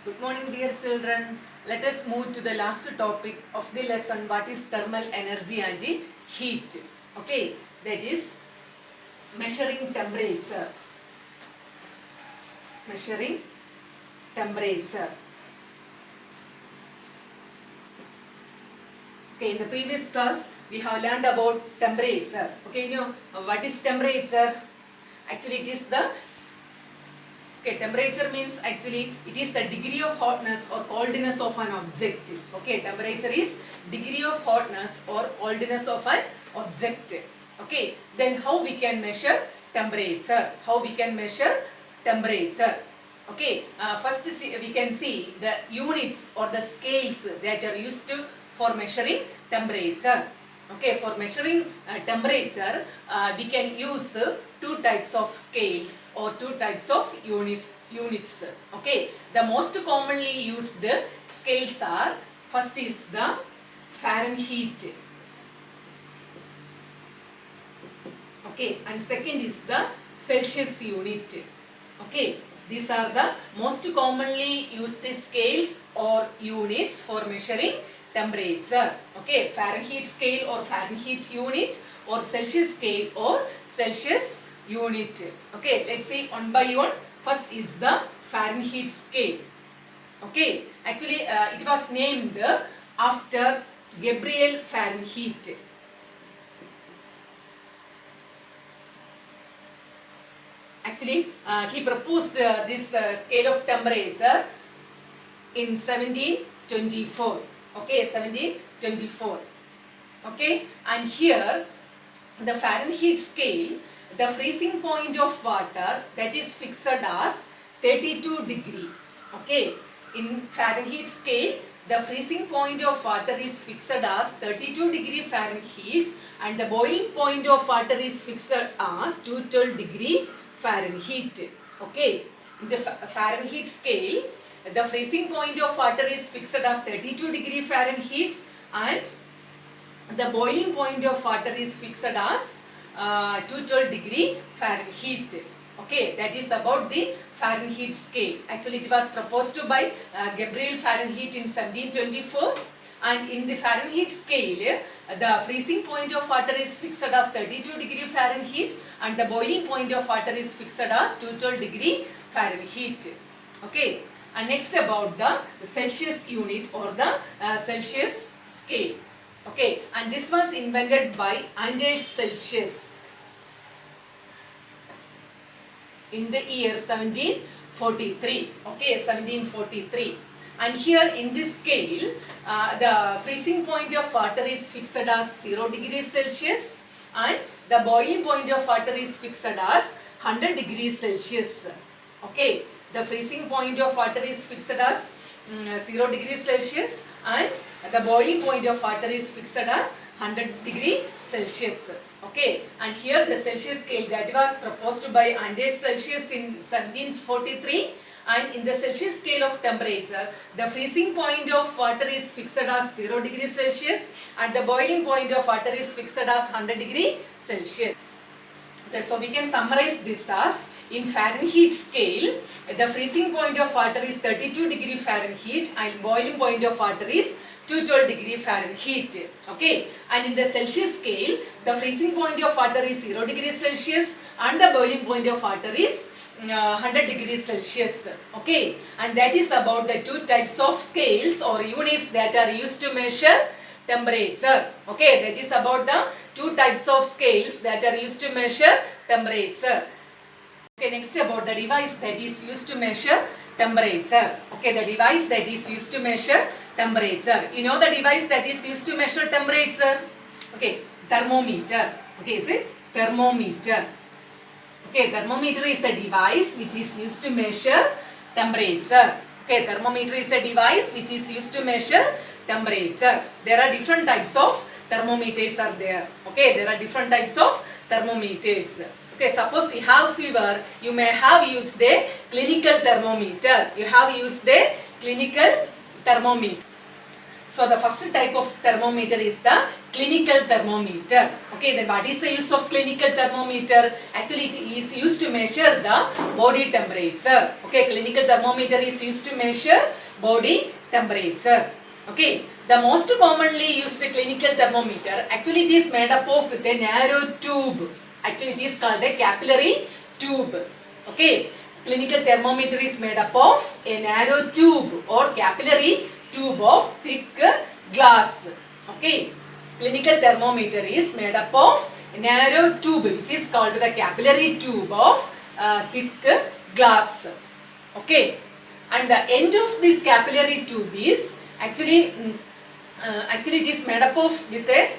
Good morning, dear children. Let us move to the last topic of the lesson. What is thermal energy and heat? Okay, that is measuring temperature. Measuring temperature. Okay, in the previous class we have learned about temperature. Okay, you know what is temperature? Actually, it is the temperature means actually it is the degree of hotness or coldness of an object. Okay, temperature is degree of hotness or coldness of an object. Okay, then how we can measure temperature? How we can measure temperature? Okay, first we can see the units or the scales that are used for measuring temperature. Okay, for measuring temperature, we can use two types of scales or two types of units. Okay, the most commonly used scales are, first is the Fahrenheit. Okay, and second is the Celsius unit. Okay, these are the most commonly used scales or units for measuring temperature. Okay, Fahrenheit scale or Fahrenheit unit, or Celsius scale or Celsius unit. Okay, let's see one by one. First is the Fahrenheit scale. Okay, actually it was named after Gabriel Fahrenheit. Actually, he proposed this scale of temperature in 1724. Okay, 1724. Okay, and here the Fahrenheit scale, the freezing point of water, that is fixed as 32 degree. Okay, in Fahrenheit scale, the freezing point of water is fixed as 32 degree Fahrenheit and the boiling point of water is fixed as 212 degree Fahrenheit. Okay, in the Fahrenheit scale, the freezing point of water is fixed as 32 degree Fahrenheit and the boiling point of water is fixed as 212 degree Fahrenheit. Okay, that is about the Fahrenheit scale. Actually, it was proposed by Gabriel Fahrenheit in 1724, and in the Fahrenheit scale, the freezing point of water is fixed as 32 degree Fahrenheit and the boiling point of water is fixed as 212 degree Fahrenheit. Okay, and next about the Celsius unit or the Celsius scale. Okay, and this was invented by Anders Celsius in the year 1743. Okay, 1743. And here in this scale, the freezing point of water is fixed as 0 degrees Celsius and the boiling point of water is fixed as 100 degrees Celsius. Okay, the freezing point of water is fixed as 0 degrees Celsius and the boiling point of water is fixed as 100 degree Celsius. Okay, and here the Celsius scale that was proposed by Anders Celsius in 1743, and in the Celsius scale of temperature, the freezing point of water is fixed as 0 degrees Celsius and the boiling point of water is fixed as 100 degree Celsius. Okay, so we can summarize this as, in Fahrenheit scale, the freezing point of water is 32 degree Fahrenheit and boiling point of water is 212 degree Fahrenheit. Okay, and in the Celsius scale, the freezing point of water is 0 degrees Celsius and the boiling point of water is 100 degrees Celsius. Okay, and that is about the two types of scales or units that are used to measure temperature. Okay, that is about the two types of scales that are used to measure temperature. Okay, next about the device that is used to measure temperature. Okay, the device that is used to measure temperature. You know the device that is used to measure temperature? Okay, thermometer. Okay, is it? Thermometer. Okay, thermometer is a device which is used to measure temperature. Okay, thermometer is a device which is used to measure temperature. There are different types of thermometers are there. Okay, there are different types of thermometers. Okay, suppose you have fever, you may have used a clinical thermometer. You have used a clinical thermometer. So the first type of thermometer is the clinical thermometer. Okay, then what is the use of clinical thermometer? Actually, it is used to measure the body temperature. Okay, clinical thermometer is used to measure body temperature. Okay, the most commonly used clinical thermometer, actually it is made up of with a narrow tube. Actually, it is called a capillary tube. Okay, clinical thermometer is made up of a narrow tube or capillary tube of thick glass. Okay, clinical thermometer is made up of a narrow tube which is called the capillary tube of thick glass. Okay, and the end of this capillary tube is actually it is made up of with a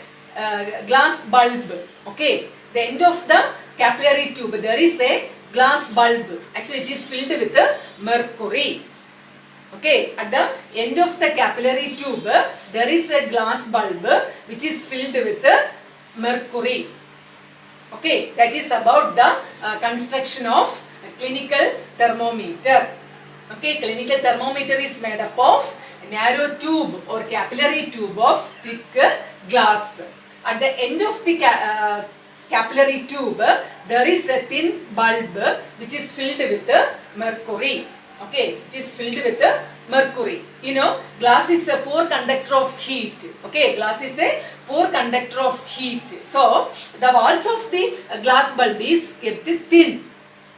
glass bulb. Okay, the end of the capillary tube there is a glass bulb. Actually, it is filled with mercury. Okay, at the end of the capillary tube there is a glass bulb which is filled with mercury. Okay, that is about the construction of clinical thermometer. Okay, clinical thermometer is made up of narrow tube or capillary tube of thick glass. At the end of the capillary tube there is a thin bulb which is filled with mercury. Okay, it is filled with mercury. You know, glass is a poor conductor of heat. Okay, glass is a poor conductor of heat. So the walls of the glass bulb is kept thin.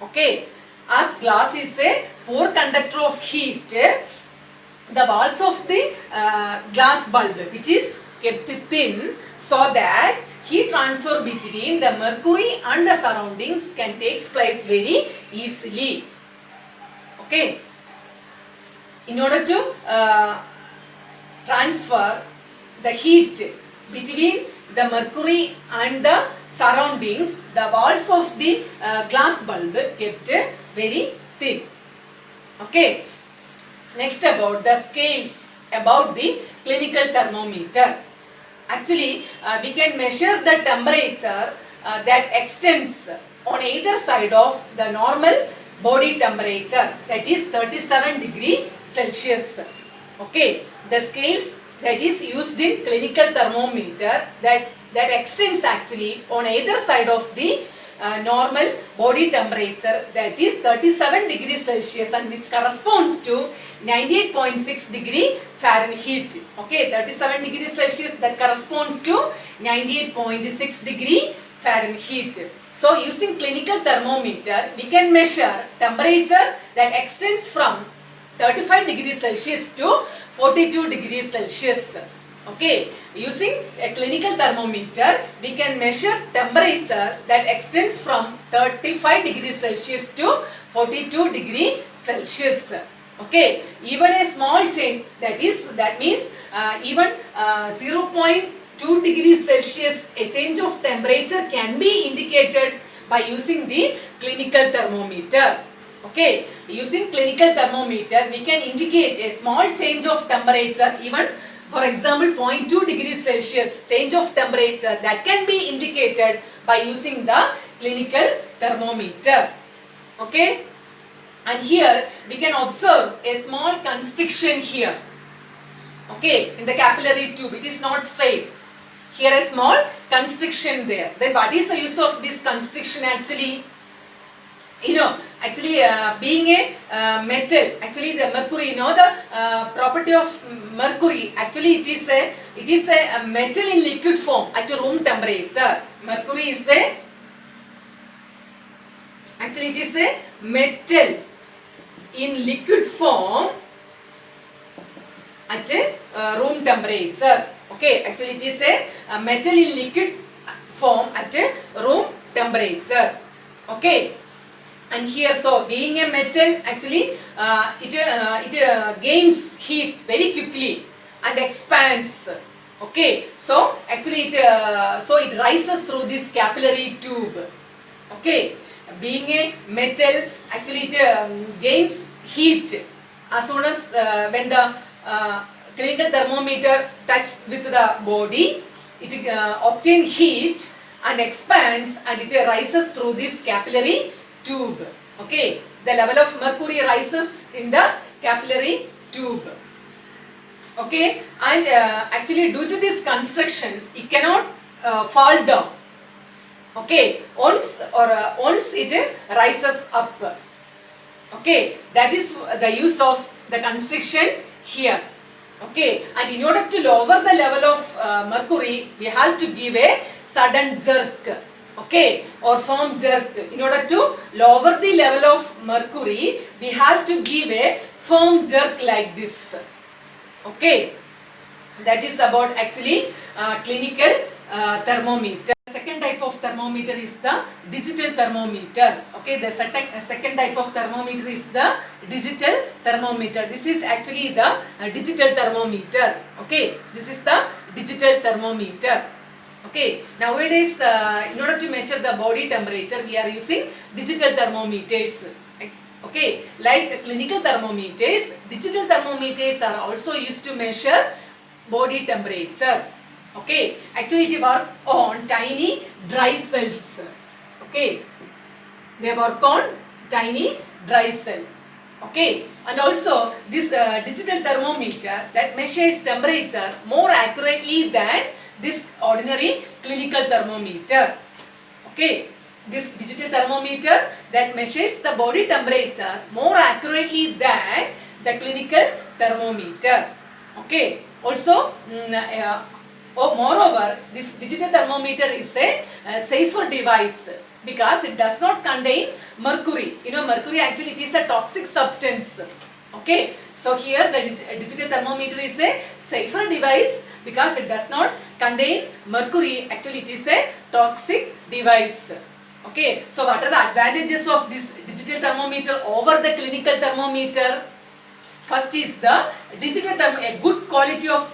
Okay, as glass is a poor conductor of heat, the walls of the glass bulb which is kept thin so that heat transfer between the mercury and the surroundings can take place very easily. Okay, in order to transfer the heat between the mercury and the surroundings, the walls of the glass bulb kept very thin. Okay, next about the scales about the clinical thermometer. Actually, we can measure the temperature that extends on either side of the normal body temperature, that is 37 degree Celsius. Okay, the scales that is used in clinical thermometer that extends actually on either side of the normal body temperature, that is 37 degrees Celsius, and which corresponds to 98.6 degree Fahrenheit. Okay, 37 degrees Celsius that corresponds to 98.6 degree Fahrenheit. So using clinical thermometer we can measure temperature that extends from 35 degrees Celsius to 42 degrees Celsius. Okay, using a clinical thermometer we can measure temperature that extends from 35 degrees Celsius to 42 degrees Celsius. Okay, even a small change, that means even 0.2 degrees Celsius, a change of temperature can be indicated by using the clinical thermometer. Okay, using clinical thermometer we can indicate a small change of temperature, even for example 0.2 degrees Celsius change of temperature, that can be indicated by using the clinical thermometer. Okay, and here we can observe a small constriction here. Okay, in the capillary tube it is not straight. Here a small constriction there. Then what is the use of this constriction actually? You know, actually being a metal, actually the mercury, you know the property of mercury, actually it is a metal in liquid form at room temperature. Mercury is a metal in liquid form at room temperature. Okay, actually it is a metal in liquid form at room temperature. Okay, and here, so being a metal, actually it gains heat very quickly and expands. Okay, so actually it rises through this capillary tube. Okay, being a metal, actually it gains heat as soon as when the clinical thermometer touched with the body, it obtains heat and expands, and it rises through this capillary tube. Okay, the level of mercury rises in the capillary tube. Okay, and actually due to this construction, it cannot fall down. Okay, once it rises up. Okay, that is the use of the constriction here. Okay, and in order to lower the level of mercury, we have to give a sudden jerk. Okay, or firm jerk. In order to lower the level of mercury, we have to give a firm jerk like this. Okay, that is about actually clinical thermometer. Second type of thermometer is the digital thermometer. Okay, the second type of thermometer is the digital thermometer. This is actually the digital thermometer. Okay, this is the digital thermometer. Okay, nowadays in order to measure the body temperature, we are using digital thermometers. Okay, like clinical thermometers, digital thermometers are also used to measure body temperature. Okay, actually it work on tiny dry cells. Okay, they work on tiny dry cell. Okay, and also this digital thermometer that measures temperature more accurately than this ordinary clinical thermometer. Okay, this digital thermometer that measures the body temperature more accurately than the clinical thermometer. Okay, also moreover, this digital thermometer is a safer device because it does not contain mercury. You know, mercury actually it is a toxic substance. Okay, so here the digital thermometer is a safer device because it does not contain mercury. Actually, it is a toxic device. Okay, so what are the advantages of this digital thermometer over the clinical thermometer? First is the a good quality of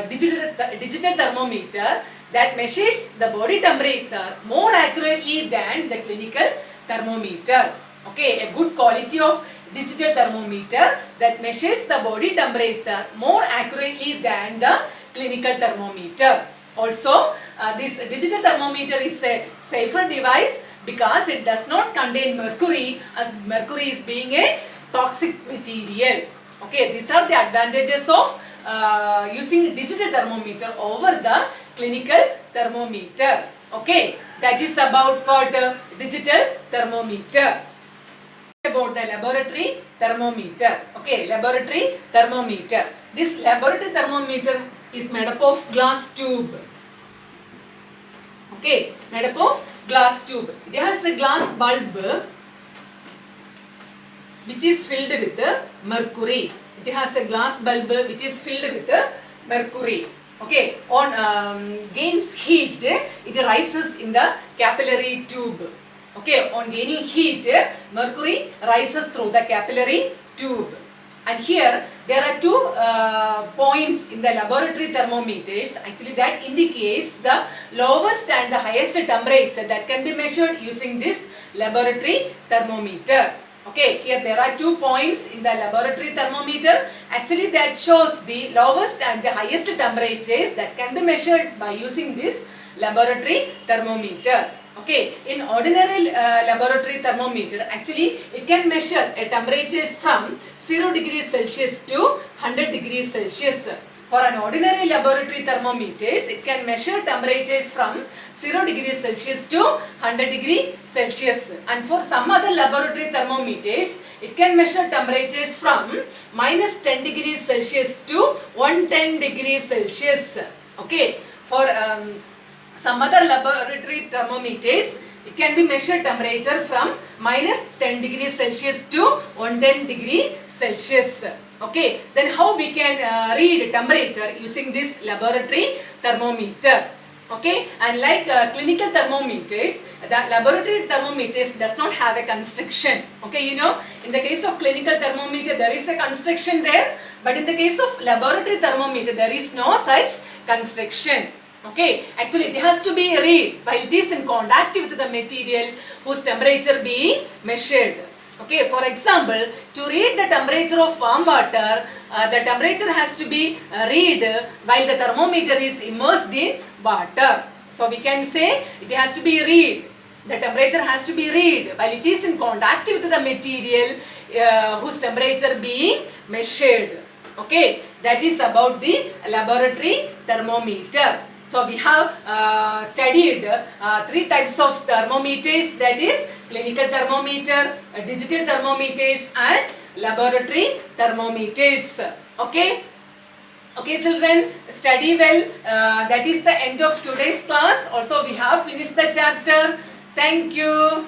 digital thermometer that measures the body temperature more accurately than the clinical thermometer. Okay, a good quality of digital thermometer that measures the body temperature more accurately than the clinical thermometer. Also, this digital thermometer is a safer device because it does not contain mercury, as mercury is being a toxic material. Okay, these are the advantages of using digital thermometer over the clinical thermometer. Okay, that is about what digital thermometer. About the laboratory thermometer. Okay, laboratory thermometer. This laboratory thermometer is made up of glass tube. Okay, made up of glass tube. It has a glass bulb which is filled with mercury. It has a glass bulb which is filled with mercury. Okay, on gains heat, it rises in the capillary tube. Okay, on gaining heat, mercury rises through the capillary tube. And here there are two points in the laboratory thermometers actually that indicates the lowest and the highest temperature that can be measured using this laboratory thermometer. Okay, here there are 2 points in the laboratory thermometer actually that shows the lowest and the highest temperatures that can be measured by using this laboratory thermometer. Okay, in ordinary laboratory thermometer actually it can measure a temperatures from 0 degrees Celsius to 100 degrees Celsius. For an ordinary laboratory thermometers, it can measure temperatures from 0 degrees Celsius to 100 degrees Celsius. And for some other laboratory thermometers, it can measure temperatures from minus 10 degrees Celsius to 110 degrees Celsius. Okay, for some other laboratory thermometers, it can be measured temperature from minus 10 degrees Celsius to 110 degrees Celsius. Okay, then how we can read temperature using this laboratory thermometer? Okay, and like clinical thermometers, the laboratory thermometers does not have a constriction. Okay, you know, in the case of clinical thermometer, there is a constriction there, but in the case of laboratory thermometer, there is no such constriction. Okay, actually it has to be read while it is in contact with the material whose temperature being measured. Okay, for example, to read the temperature of warm water, the temperature has to be read while the thermometer is immersed in water. So we can say it has to be read. The temperature has to be read while it is in contact with the material whose temperature being measured. Okay, that is about the laboratory thermometer. So we have studied three types of thermometers, that is clinical thermometer, digital thermometers and laboratory thermometers. Okay. Okay children, study well. That is the end of today's class. Also we have finished the chapter. Thank you.